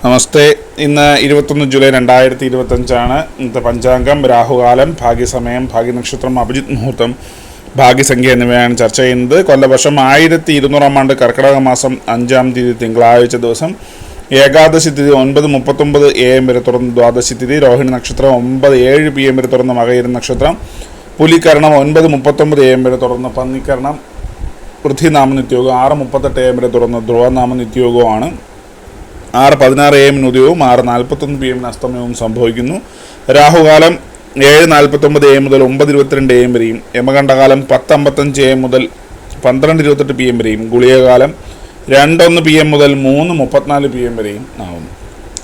നമസ്തേ. ഇന്ന് 21 ജൂലൈ 2025 ഇന്നത്തെ പഞ്ചാംഗം. രാഹുകാലം, ഭാഗ്യസമയം, ഭാഗ്യനക്ഷത്രം, അഭിജിത്ത് മുഹൂർത്തം, ഭാഗ്യസംഖ്യ എന്നിവയാണ് ചർച്ച ചെയ്യുന്നത്. കൊല്ലവർഷം 1200 ആണ്ട് കർക്കിടക മാസം 5-ാം തീയതി തിങ്കളാഴ്ച ദിവസം, ഏകാദശി തിഥി 9:39 AM വരെ തുറന്ന് ദ്വാദശി തിഥി, രോഹിണി നക്ഷത്രം 9:07 PM വരെ തുറന്ന് മകയിര നക്ഷത്രം, പുലിക്കരണം 9:39 AM വരെ തുറന്ന് പന്നിക്കരണം, പൃഥ്വിനാമ നിത്യയോഗം 6:38 AM വരെ തുറന്ന് ധ്രുവനാമ നിത്യയോഗമാണ്. 6:16 AM ഉദയവും 6:41 PM അസ്തമയവും സംഭവിക്കുന്നു. രാഹുകാലം 7:49 AM മുതൽ 9:22 AM വരെയും, യമകണ്ഠകാലം 10:55 AM മുതൽ 12:28 PM വരെയും, ഗുളികകാലം 2:01 PM മുതൽ 3:34 PM വരെയും ആവും.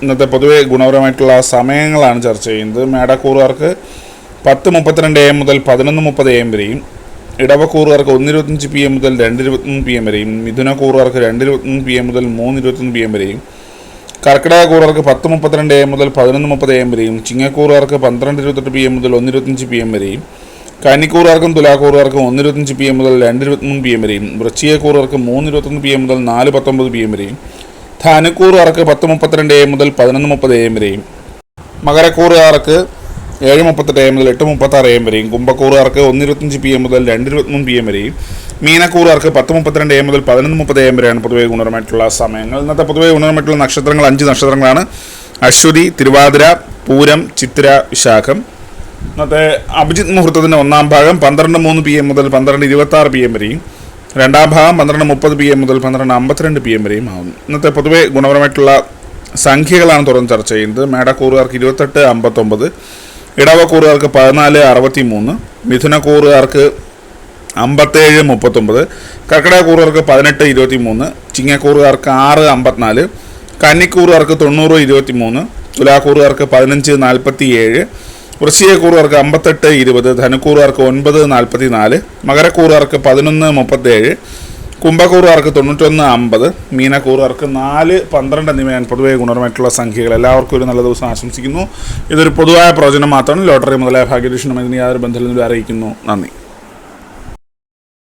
ഇന്നത്തെ പൊതുവെ ഗുണപരമായിട്ടുള്ള സമയങ്ങളാണ് ചർച്ച ചെയ്യുന്നത്. മേടക്കൂറുകാർക്ക് 10:32 AM മുതൽ 11:30 AM വരെയും, ഇടവക്കൂറുകാർക്ക് 1:25 PM മുതൽ 2:23 PM വരെയും, മിഥുനക്കൂറുകാർക്ക് 2:23 PM മുതൽ 3:21 PM വരെയും, കർക്കിടകക്കൂറുകാർക്ക് 10:32 AM മുതൽ 11:30 AM വരെയും, ചിങ്ങക്കൂറുകാർക്ക് 12:28 PM മുതൽ 1:25 PM വരെയും, കന്നിക്കൂറുകാർക്കും തുലാക്കൂറുകാർക്കും 1:25 PM മുതൽ 2:23 PM വരെയും, വൃശ്ചികക്കൂറുകാർക്ക് 3:21 PM മുതൽ 4:19 PM വരെയും, ധനുക്കൂറുകാർക്ക് 10:32 AM മുതൽ 11:30 AM വരെയും, മകരക്കൂറുകാർക്ക് 7:38 AM മുതൽ 8:36 AM വരെയും, കുംഭക്കൂറുകാർക്ക് 1:25 PM മുതൽ 2:23 PM വരെയും, മീനക്കൂറുകാർക്ക് 10:32 AM മുതൽ 11:30 AM വരെയാണ് പൊതുവെ ഗുണപരമായിട്ടുള്ള സമയങ്ങൾ. ഇന്നത്തെ പൊതുവെ ഗുണപരമായിട്ടുള്ള നക്ഷത്രങ്ങൾ 5 നക്ഷത്രങ്ങളാണ്: അശ്വതി, തിരുവാതിര, പൂരം, ചിത്തിര, വിശാഖം. ഇന്നത്തെ അഭിജിത്ത് മുഹൂർത്തത്തിൻ്റെ 1-ാം ഭാഗം 12:03 PM മുതൽ 12:26 PM വരെയും, 2-ാം ഭാഗം 12:30 PM മുതൽ 12:52 PM വരെയും ആകുന്നു. ഇന്നത്തെ പൊതുവെ ഗുണപരമായിട്ടുള്ള സംഖ്യകളാണ് തുറന്ന് ചർച്ച ചെയ്യുന്നത്. മേടക്കൂറുകാർക്ക് 28:59, ഇടവക്കൂറുകാർക്ക് 14:63, മിഥുനക്കൂറുകാർക്ക് 57:39, കർക്കിടകക്കൂറുകാർക്ക് 18:23, ചിങ്ങക്കൂറുകാർക്ക് 6:54, കന്നിക്കൂറുകാർക്ക് 90:23, തുലാക്കൂറുകാർക്ക് 15:47, വൃശ്ചികക്കൂറുകാർക്ക് 58:20, ധനുക്കൂറുകാർക്ക് 9:44, മകരക്കൂറുകാർക്ക് 11:37, കുംഭക്കൂറുകാർക്ക് 91:50, മീനക്കൂറുകാർക്ക് 4:12 എന്നിവയാണ് പൊതുവെ ഗുണപരമായിട്ടുള്ള സംഖ്യകൾ. എല്ലാവർക്കും ഒരു നല്ല ദിവസം ആശംസിക്കുന്നു. ഇതൊരു പൊതുവായ പ്രവചനം മാത്രമാണ്. ലോട്ടറി മുതലായ ഭാഗ്യദൂഷണം ഇതിന് യാതൊരു ബന്ധമില്ലെന്ന് അറിയിക്കുന്നു. നന്ദി.